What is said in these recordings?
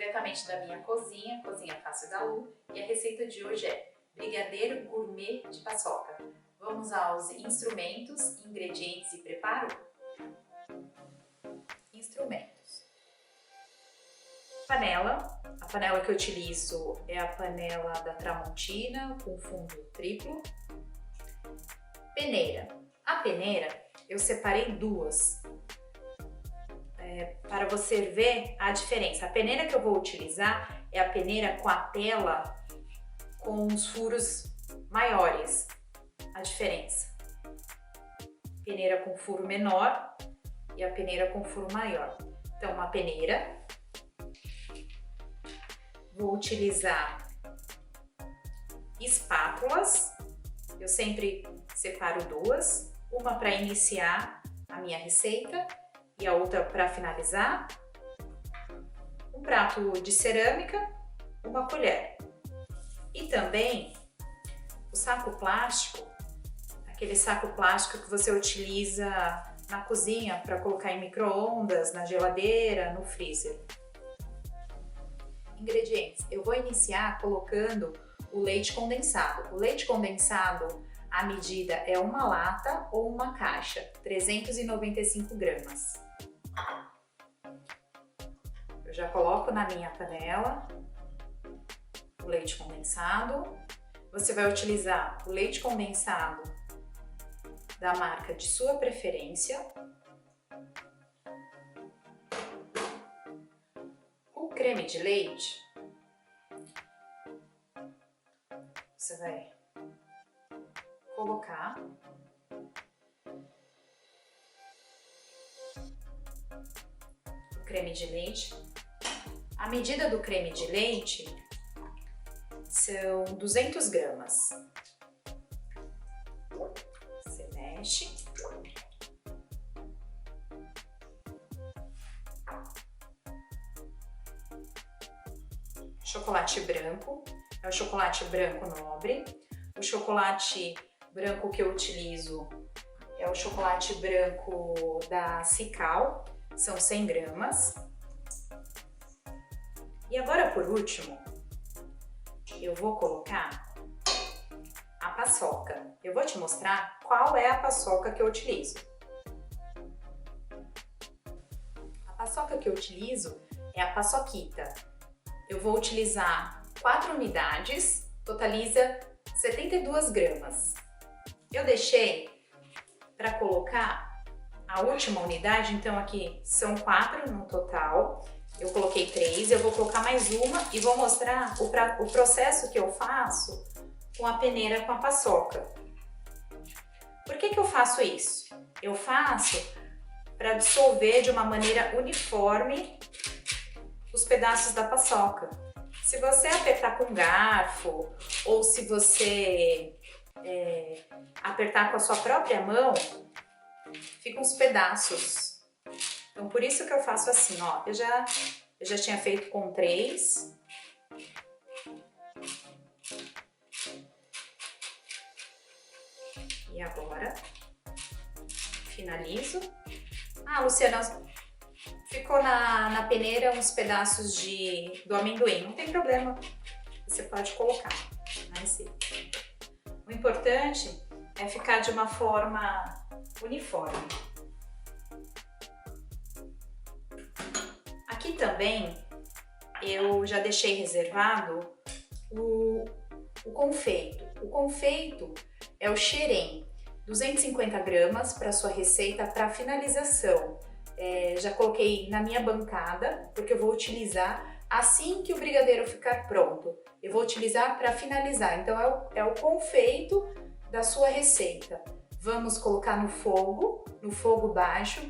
diretamente da minha cozinha, Cozinha Fácil da Lu, e a receita de hoje é brigadeiro gourmet de paçoca. Vamos aos instrumentos, ingredientes e preparo? Instrumentos. Panela. A panela que eu utilizo é a panela da Tramontina com fundo triplo. Peneira. A peneira eu separei duas, para você ver a diferença. A peneira que eu vou utilizar é a peneira com a tela com os furos maiores. A diferença. Peneira com furo menor e a peneira com furo maior. Então, uma peneira. Vou utilizar espátulas. Eu sempre separo duas. Uma para iniciar a minha receita e a outra para finalizar. Um prato de cerâmica, uma colher. E também o saco plástico, aquele saco plástico que você utiliza na cozinha para colocar em micro-ondas, na geladeira, no freezer. Ingredientes. Eu vou iniciar colocando o leite condensado. O leite condensado, a medida é uma lata ou uma caixa, 395 gramas. Eu já coloco na minha panela o leite condensado. Você vai utilizar o leite condensado da marca de sua preferência. O creme de leite, você vai colocar o creme de leite. A medida do creme de leite são 200 gramas. Você mexe. Chocolate branco, é o chocolate branco nobre. O chocolate branco que eu utilizo é o chocolate branco da Cical, são 100 gramas. E agora, por último, eu vou colocar a paçoca. Eu vou te mostrar qual é a paçoca que eu utilizo. A paçoca que eu utilizo é a paçoquita. Eu vou utilizar 4 unidades, totaliza 72 gramas. Eu deixei para colocar a última unidade, então aqui são 4 no total. Eu coloquei 3, eu vou colocar mais uma e vou mostrar o processo que eu faço com a peneira com a paçoca. Por que eu faço isso? Eu faço para dissolver de uma maneira uniforme os pedaços da paçoca. Se você apertar com garfo ou se você apertar com a sua própria mão, ficam os pedaços. Então, por isso que eu faço assim, ó. Eu já tinha feito com 3. E agora, finalizo. Ah, Luciana, ficou na peneira uns pedaços do amendoim. Não tem problema, você pode colocar na receita. O importante é ficar de uma forma uniforme. Aqui também eu já deixei reservado o confeito. O confeito é o xerém, 250 gramas para sua receita para finalização. Já coloquei na minha bancada, porque eu vou utilizar assim que o brigadeiro ficar pronto. Eu vou utilizar para finalizar, então é o confeito da sua receita. Vamos colocar no fogo baixo,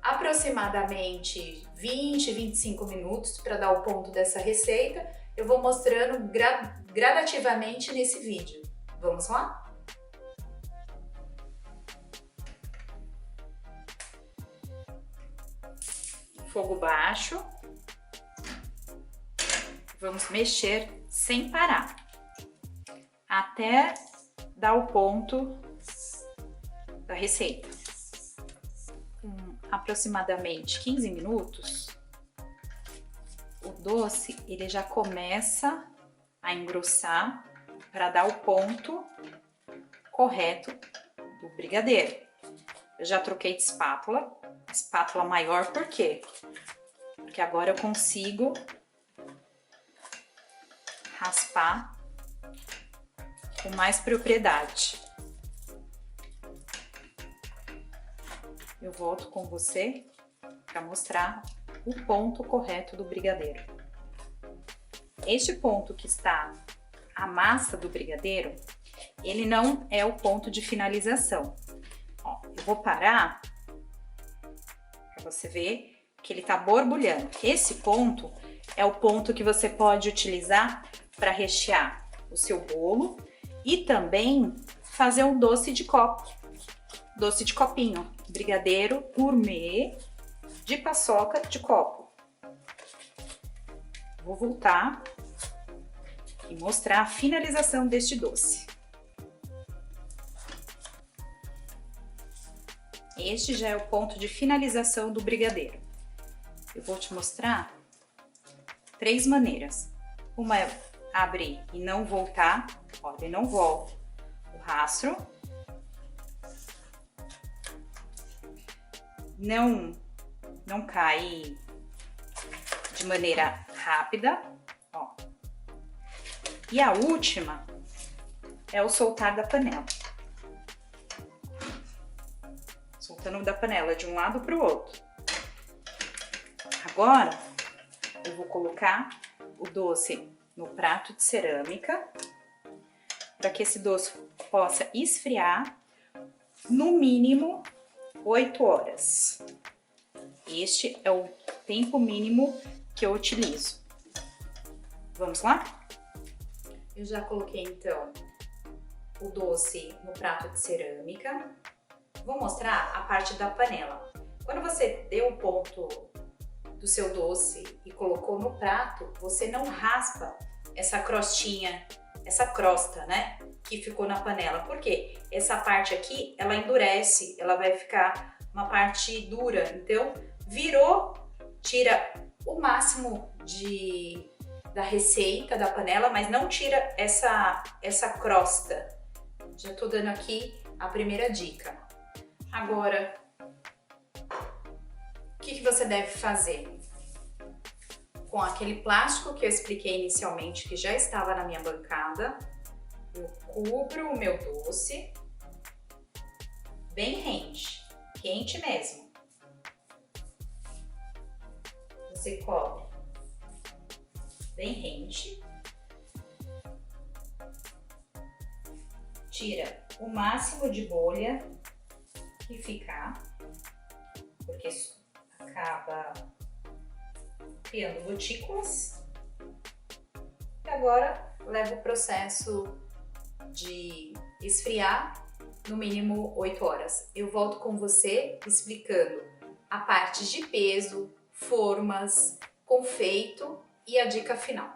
aproximadamente 20-25 minutos para dar o ponto dessa receita. Eu vou mostrando gradativamente nesse vídeo. Vamos lá? Fogo baixo. Vamos mexer sem parar, até dar o ponto da receita. Com aproximadamente 15 minutos, doce, ele já começa a engrossar para dar o ponto correto do brigadeiro. Eu já troquei de espátula maior, por quê? Porque agora eu consigo raspar com mais propriedade. Eu volto com você para mostrar o ponto correto do brigadeiro. Este ponto que está a massa do brigadeiro, ele não é o ponto de finalização. Ó, eu vou parar para você ver que ele tá borbulhando. Esse ponto é o ponto que você pode utilizar para rechear o seu bolo e também fazer um doce de copo, doce de copinho, brigadeiro gourmet de paçoca de copo. Vou voltar e mostrar a finalização deste doce. Este já é o ponto de finalização do brigadeiro. Eu vou te mostrar 3 maneiras. Uma é abrir e não voltar. Olha, ele não volta. O rastro. Não cai de maneira rápida. Ó. E a última é o soltar da panela. Soltando da panela de um lado para o outro. Agora, eu vou colocar o doce no prato de cerâmica, para que esse doce possa esfriar no mínimo 8 horas. Este é o tempo mínimo que eu utilizo. Vamos lá? Eu já coloquei, então, o doce no prato de cerâmica. Vou mostrar a parte da panela. Quando você deu o ponto do seu doce e colocou no prato, você não raspa essa crostinha, essa crosta, né, que ficou na panela. Por quê? Essa parte aqui, ela endurece, ela vai ficar uma parte dura. Então, virou, tira o máximo da receita da panela, mas não tira essa crosta. Já tô dando aqui a primeira dica. Agora, o que você deve fazer? Com aquele plástico que eu expliquei inicialmente, que já estava na minha bancada, eu cubro o meu doce bem rente, quente mesmo. Você cobre bem rente, tira o máximo de bolha que ficar, porque isso acaba criando gotículas. E agora leva o processo de esfriar no mínimo 8 horas. Eu volto com você explicando a parte de peso, formas, confeito e a dica final.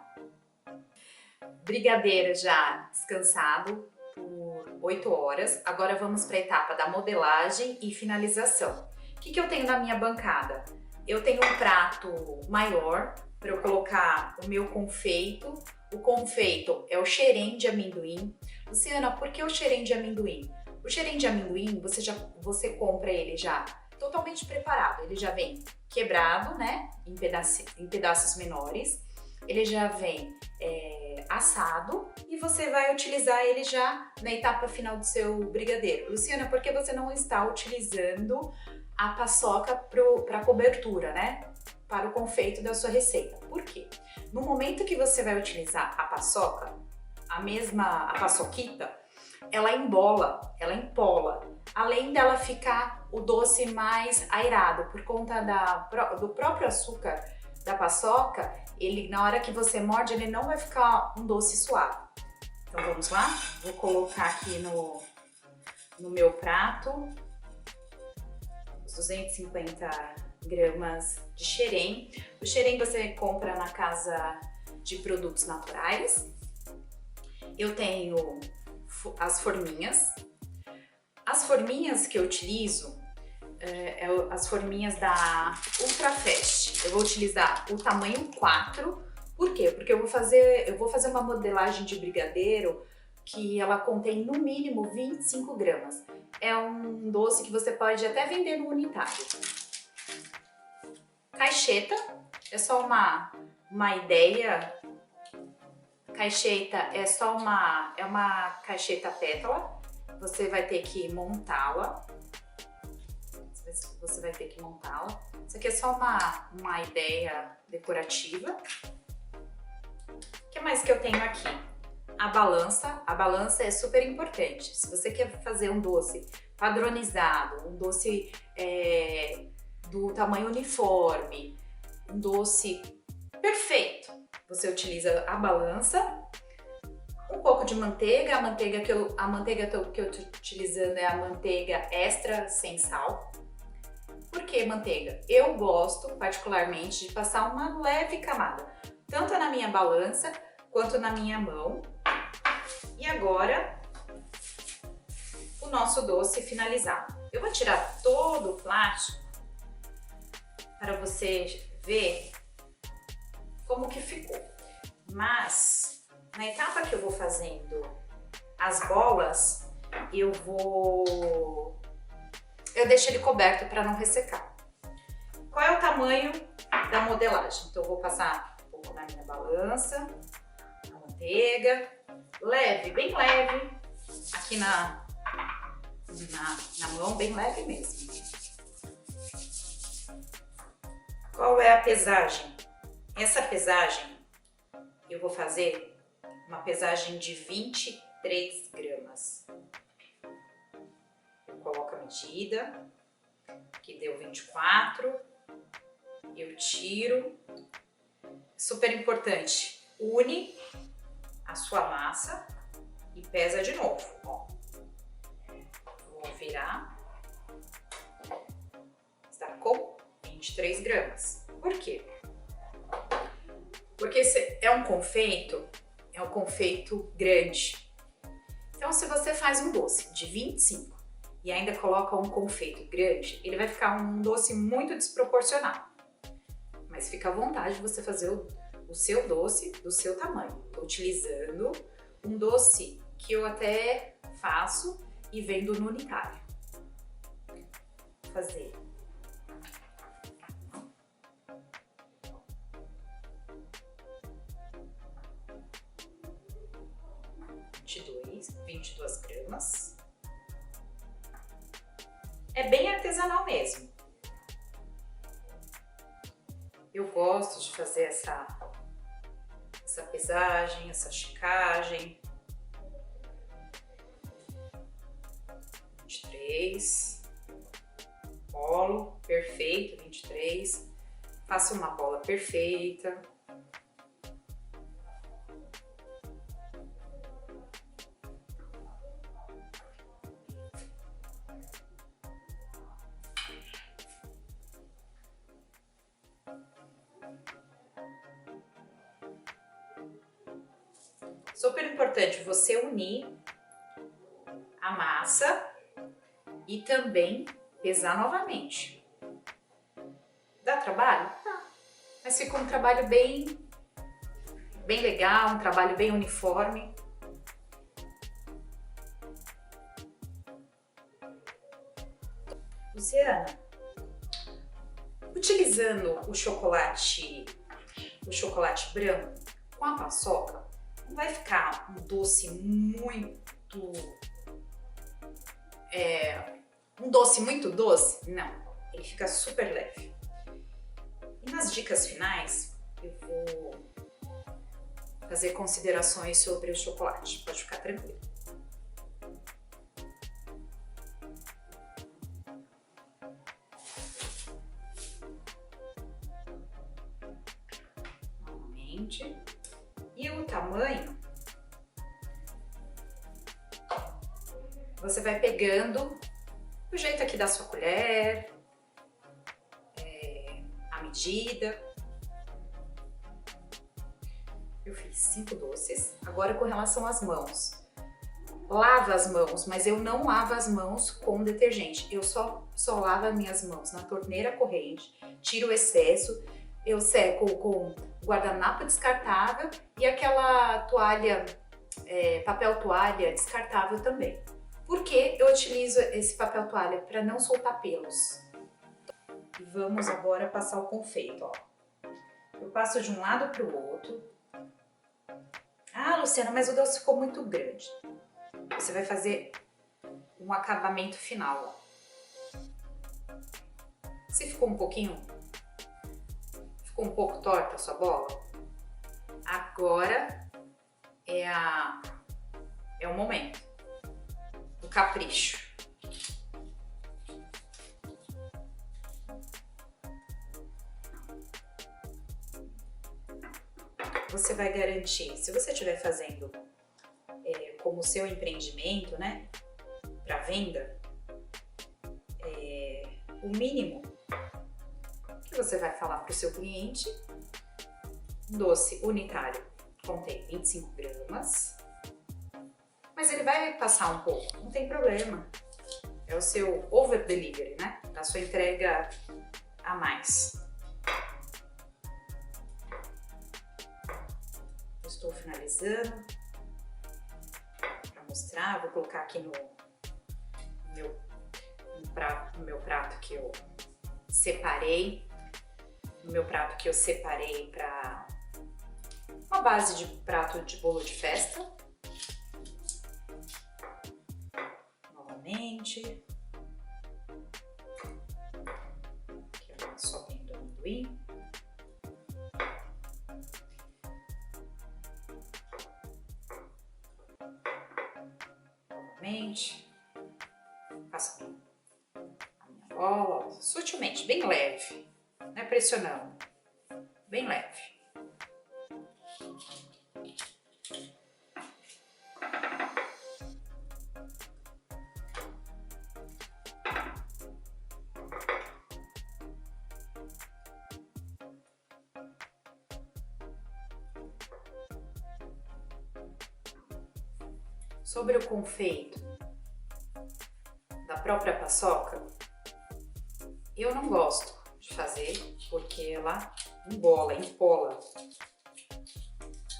Brigadeiro já descansado por 8 horas. Agora vamos para a etapa da modelagem e finalização. O que eu tenho na minha bancada? Eu tenho um prato maior para eu colocar o meu confeito. O confeito é o xerém de amendoim. Luciana, por que o xerém de amendoim? O xerém de amendoim, você compra ele já totalmente preparado. Ele já vem quebrado, né, em pedaços menores. Ele já vem assado e você vai utilizar ele já na etapa final do seu brigadeiro. Luciana, por que você não está utilizando a paçoca para cobertura, né? Para o confeito da sua receita. Por quê? No momento que você vai utilizar a paçoca, a paçoquita, ela embola, ela empola. Além dela ficar o doce mais aerado, por conta do próprio açúcar da paçoca, na hora que você morde, ele não vai ficar um doce suave. Então vamos lá? Vou colocar aqui no meu prato os 250 gramas de xerém. O xerém você compra na casa de produtos naturais. Eu tenho as forminhas. As forminhas que eu utilizo as forminhas da Ultra Fast. Eu vou utilizar o tamanho 4. Por quê? Porque eu vou fazer uma modelagem de brigadeiro que ela contém no mínimo 25 gramas. É um doce que você pode até vender no unitário. Caixeta, é só uma ideia. Caixeta é só uma caixeta pétala. Você vai ter que montá-la. Você vai ter que montá-la. Isso aqui é só uma ideia decorativa. O que mais que eu tenho aqui? A balança é super importante. Se você quer fazer um doce padronizado, um doce do tamanho uniforme, um doce perfeito, você utiliza a balança, um pouco de manteiga. A manteiga que eu tô utilizando é a manteiga extra sem sal. Por que manteiga? Eu gosto particularmente de passar uma leve camada, tanto na minha balança quanto na minha mão. E agora, o nosso doce finalizado. Eu vou tirar todo o plástico para você ver como que ficou. Mas, na etapa que eu vou fazendo as bolas, eu deixo ele coberto para não ressecar. Qual é o tamanho da modelagem? Então, eu vou passar um pouco na minha balança, a manteiga, leve, bem leve, aqui na mão, bem leve mesmo. Qual é a pesagem? Essa pesagem, eu vou fazer uma pesagem de 23 gramas. Eu coloco a medida, que deu 24, eu tiro. Super importante, une a sua massa e pesa de novo, ó. Vou virar. Está com 23 gramas. Por quê? Porque esse é um confeito grande. Então, se você faz um doce de 25 e ainda coloca um confeito grande, ele vai ficar um doce muito desproporcional. Mas fica à vontade de você fazer o seu doce do seu tamanho. Estou utilizando um doce que eu até faço e vendo no unitário. Vou fazer. R$ 22 gramas. É bem artesanal mesmo. Eu gosto de fazer essa pesagem, essa checagem. 23. Bolo perfeito, 23. Faço uma bola perfeita. Super importante você unir a massa e também pesar novamente. Dá trabalho? Dá. Mas fica um trabalho bem legal, um trabalho bem uniforme. Luciana, utilizando o chocolate branco com a paçoca, não vai ficar um doce muito doce? Não, ele fica super leve. E nas dicas finais, eu vou fazer considerações sobre o chocolate, pode ficar tranquilo. Novamente. E o tamanho, você vai pegando do jeito aqui da sua colher, a medida. Eu fiz 5 doces. Agora com relação às mãos. Lava as mãos, mas eu não lavo as mãos com detergente. Eu só só lavo minhas mãos na torneira corrente, tiro o excesso, eu seco com guardanapo descartável e aquela toalha, papel toalha descartável também. Por que eu utilizo esse papel toalha? Para não soltar pelos. E vamos agora passar o confeito, ó. Eu passo de um lado para o outro. Ah, Luciana, mas o doce ficou muito grande. Você vai fazer um acabamento final, ó. Se ficou um pouco torta a sua bola, agora é o momento do capricho. Você vai garantir, se você estiver fazendo como seu empreendimento, né, para venda, o mínimo que você vai falar para o seu cliente: doce unitário contém 25 gramas, mas ele vai passar um pouco, não tem problema. É o seu over delivery, né? A sua entrega a mais. Eu estou finalizando para mostrar. Vou colocar aqui no meu prato que eu separei. No meu prato que eu separei para uma base de prato de bolo de festa. Novamente. Aqui ó, só tem do amendoim. Novamente. Passo a minha bola, ó, sutilmente, bem leve. Não é pressionando. Bem leve. Sobre o confeito da própria paçoca, eu não gosto de fazer porque ela empola.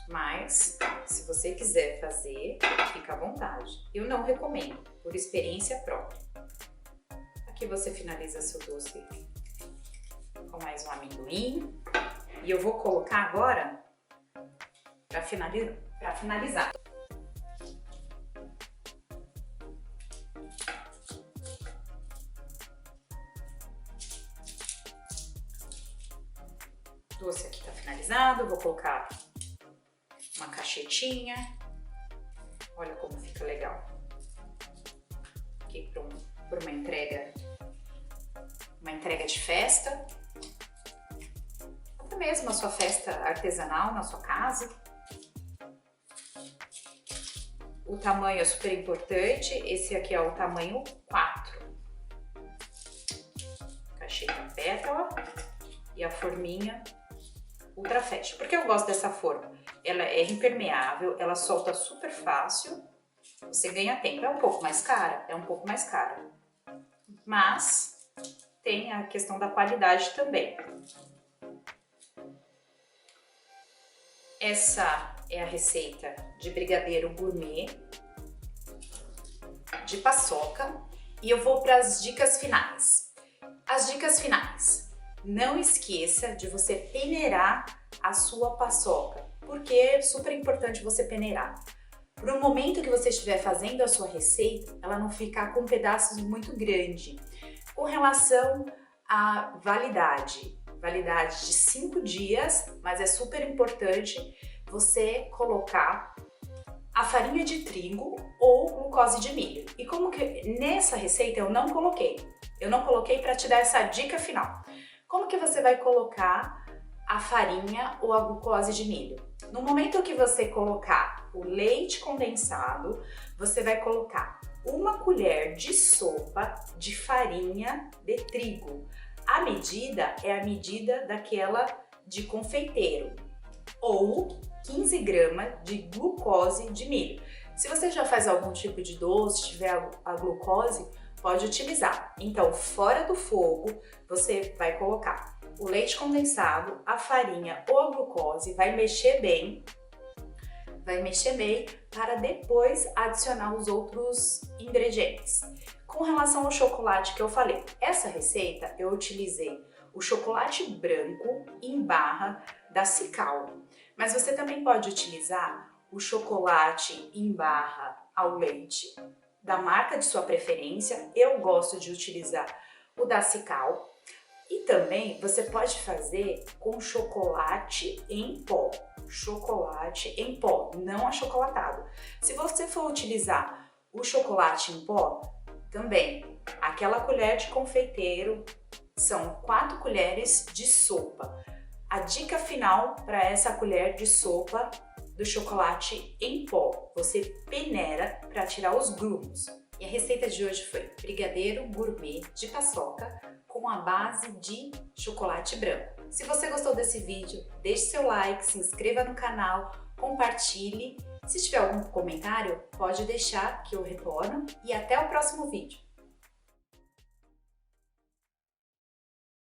Mas, se você quiser fazer, fica à vontade. Eu não recomendo, por experiência própria. Aqui você finaliza seu doce com mais um amendoim. E eu vou colocar agora para finalizar. O doce aqui tá finalizado, vou colocar uma cachetinha. Olha como fica legal. Aqui para uma entrega de festa. Até mesmo a sua festa artesanal na sua casa. O tamanho é super importante. Esse aqui é o tamanho 4. Cacheta em pétala e a forminha Ultra Fast. Por que eu gosto dessa forma? Ela é impermeável, ela solta super fácil, você ganha tempo. É um pouco mais cara? É um pouco mais cara. Mas tem a questão da qualidade também. Essa é a receita de brigadeiro gourmet de paçoca. E eu vou para as dicas finais. As dicas finais. Não esqueça de você peneirar a sua paçoca, porque é super importante você peneirar. Para o momento que você estiver fazendo a sua receita, ela não ficar com pedaços muito grandes. Com relação à validade de 5 dias, mas é super importante você colocar a farinha de trigo ou glucose de milho. E como que nessa receita eu não coloquei para te dar essa dica final. Como que você vai colocar a farinha ou a glucose de milho? No momento que você colocar o leite condensado, você vai colocar 1 colher de sopa de farinha de trigo. A medida é a medida daquela de confeiteiro, ou 15 gramas de glucose de milho. Se você já faz algum tipo de doce, tiver a glucose, pode utilizar. Então, fora do fogo, você vai colocar o leite condensado, a farinha ou a glucose, vai mexer bem para depois adicionar os outros ingredientes. Com relação ao chocolate que eu falei, essa receita eu utilizei o chocolate branco em barra da Cical, mas você também pode utilizar o chocolate em barra ao leite da marca de sua preferência. Eu gosto de utilizar o da Cical. E também você pode fazer com chocolate em pó, não achocolatado. Se você for utilizar o chocolate em pó, também aquela colher de confeiteiro são 4 colheres de sopa. A dica final para essa colher de sopa do chocolate em pó, você peneira para tirar os grumos. E a receita de hoje foi brigadeiro gourmet de paçoca com a base de chocolate branco. Se você gostou desse vídeo, deixe seu like, se inscreva no canal, compartilhe. Se tiver algum comentário, pode deixar que eu retorno e até o próximo vídeo.